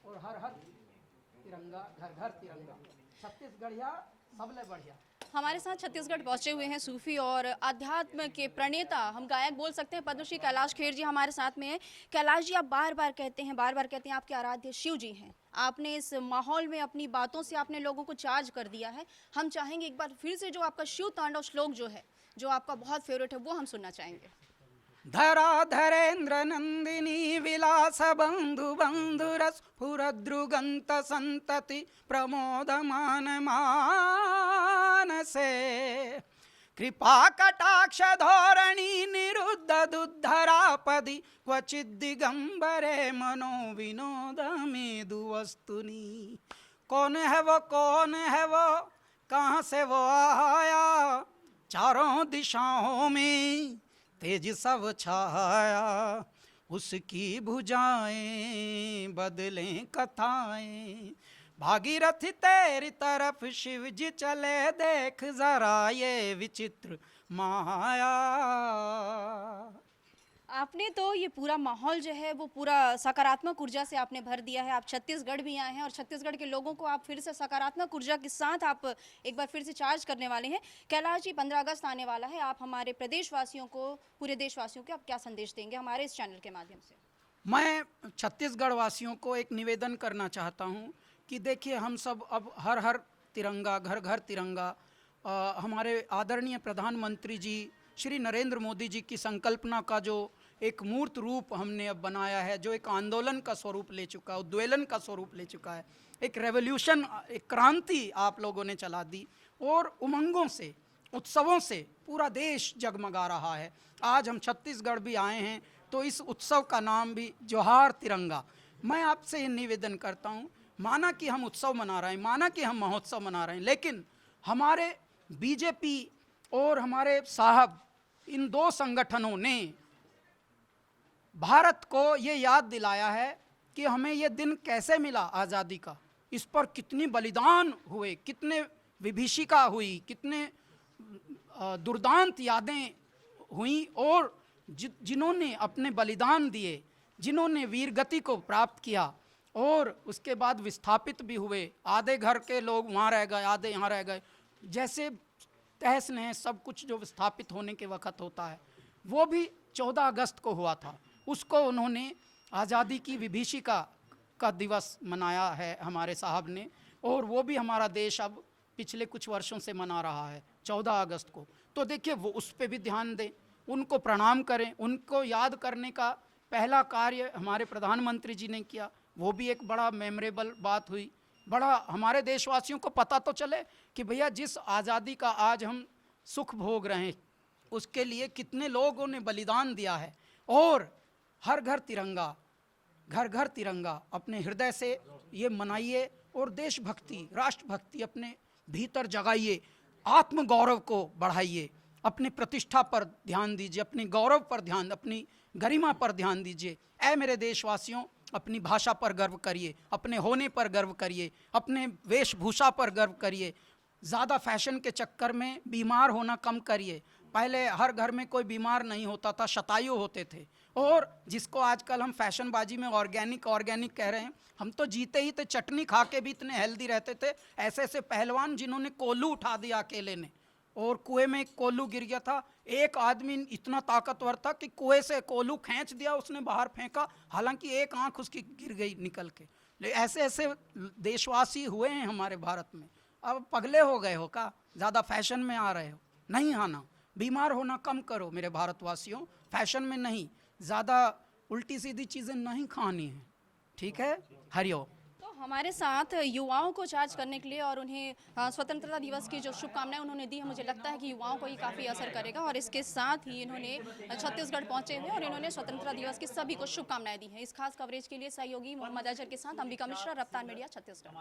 और हर हर तिरंगा, घर घर तिरंगा। छत्तीसगढ़िया सबले बढ़िया। हमारे साथ छत्तीसगढ़ पहुंचे हुए हैं सूफी और अध्यात्म के प्रणेता, हम गायक बोल सकते हैं, पद्मश्री कैलाश खेर जी हमारे साथ में हैं। कैलाश जी, आप बार बार कहते हैं आपके आराध्य शिव जी हैं। आपने इस माहौल में अपनी बातों से आपने लोगों को चार्ज कर दिया है। हम चाहेंगे एक बार फिर से जो आपका शिव तांडव श्लोक जो है, जो आपका बहुत फेवरेट है, वो हम सुनना चाहेंगे। धरा धरेन्द्र नंदिनी विलास बंधु बंधुरस स्फुरद्रुगंत संतति प्रमोदमान मानसे कृपा कटाक्ष धोरणी निरुद्ध दुद्धरापदि क्वचिद् दिगंबरे मनो विनोद मेदु वस्तुनि। कौन है वो, कौन है वो, कहाँ से वो आया, चारों दिशाओं में तेज सब छाया, उसकी भुजाएं बदलें कथाएं, भागीरथी तेरी तरफ शिव जी चले, देख जरा ये विचित्र माया। आपने तो ये पूरा माहौल जो है वो पूरा सकारात्मक ऊर्जा से आपने भर दिया है। आप छत्तीसगढ़ भी आए हैं और छत्तीसगढ़ के लोगों को आप फिर से सकारात्मक ऊर्जा के साथ आप एक बार फिर से चार्ज करने वाले हैं। कैलाश जी, 15 अगस्त आने वाला है, आप हमारे प्रदेशवासियों को, पूरे देशवासियों को आप क्या संदेश देंगे हमारे इस चैनल के माध्यम से? मैं छत्तीसगढ़ वासियों को एक निवेदन करना चाहता हूँ कि देखिए, हम सब अब हर हर तिरंगा, घर घर तिरंगा, हमारे आदरणीय प्रधानमंत्री जी श्री नरेंद्र मोदी जी की संकल्पना का जो एक मूर्त रूप हमने अब बनाया है, जो एक आंदोलन का स्वरूप ले चुका है, उद्वेलन का स्वरूप ले चुका है, एक रेवोल्यूशन, एक क्रांति आप लोगों ने चला दी और उमंगों से, उत्सवों से पूरा देश जगमगा रहा है। आज हम छत्तीसगढ़ भी आए हैं तो इस उत्सव का नाम भी जोहार तिरंगा। मैं आपसे ये निवेदन करता हूँ, माना कि हम उत्सव मना रहे हैं, माना कि हम महोत्सव मना रहे हैं, लेकिन हमारे बीजेपी और हमारे साहब, इन दो संगठनों ने भारत को ये याद दिलाया है कि हमें ये दिन कैसे मिला आज़ादी का, इस पर कितनी बलिदान हुए, कितने विभीषिका हुई, कितने दुर्दांत यादें हुई, और जिन्होंने अपने बलिदान दिए, जिन्होंने वीरगति को प्राप्त किया और उसके बाद विस्थापित भी हुए। आधे घर के लोग वहाँ रह गए, आधे यहाँ रह गए, जैसे तहस नहस सब कुछ जो विस्थापित होने के वक्त होता है, वो भी 14 अगस्त को हुआ था। उसको उन्होंने आज़ादी की विभीषिका का दिवस मनाया है हमारे साहब ने, और वो भी हमारा देश अब पिछले कुछ वर्षों से मना रहा है 14 अगस्त को। तो देखिए, वो उस पर भी ध्यान दें, उनको प्रणाम करें। उनको याद करने का पहला कार्य हमारे प्रधानमंत्री जी ने किया, वो भी एक बड़ा मेमोरेबल बात हुई। बड़ा हमारे देशवासियों को पता तो चले कि भैया, जिस आज़ादी का आज हम सुख भोग रहे हैं, उसके लिए कितने लोगों ने बलिदान दिया है। और हर घर तिरंगा, घर घर तिरंगा अपने हृदय से ये मनाइए और देशभक्ति, राष्ट्रभक्ति अपने भीतर जगाइए, आत्मगौरव को बढ़ाइए, अपनी प्रतिष्ठा पर ध्यान दीजिए, अपने गौरव पर ध्यान, अपनी गरिमा पर ध्यान दीजिए। ऐ मेरे देशवासियों, अपनी भाषा पर गर्व करिए, अपने होने पर गर्व करिए, अपने वेशभूषा पर गर्व करिए। ज़्यादा फैशन के चक्कर में बीमार होना कम करिए। पहले हर घर में कोई बीमार नहीं होता था, शतायु होते थे। और जिसको आजकल हम फैशनबाजी में ऑर्गेनिक ऑर्गेनिक कह रहे हैं, हम तो जीते ही थे चटनी खा के भी इतने हेल्दी रहते थे। ऐसे ऐसे पहलवान जिन्होंने कोल्लू उठा दिया अकेले ने, और कुएं में एक कोल्लू गिर गया था, एक आदमी इतना ताकतवर था कि कुएं से कोल्लू खींच दिया, उसने बाहर फेंका, हालांकि एक आंख उसकी गिर गई निकल के। ऐसे ऐसे देशवासी हुए हैं हमारे भारत में। अब पगले हो गए हो का, ज़्यादा फैशन में आ रहे हो? नहीं आना, बीमार होना कम करो मेरे भारतवासियों, फैशन में नहीं, ज़्यादा उल्टी सीधी चीज़ें नहीं खानी है, ठीक है? हरिओम। तो हमारे साथ युवाओं को चार्ज करने के लिए और उन्हें स्वतंत्रता दिवस की जो शुभकामनाएं उन्होंने दी है, मुझे लगता है कि युवाओं को ये काफ़ी असर करेगा। और इसके साथ ही इन्होंने छत्तीसगढ़ पहुंचे हुए और इन्होंने स्वतंत्रता दिवस की सभी को शुभकामनाएं दी हैं। इस खास कवरेज के लिए सहयोगी मोहम्मद अजहर के साथ अंबिका मिश्रा, रफ्तार मीडिया, छत्तीसगढ़।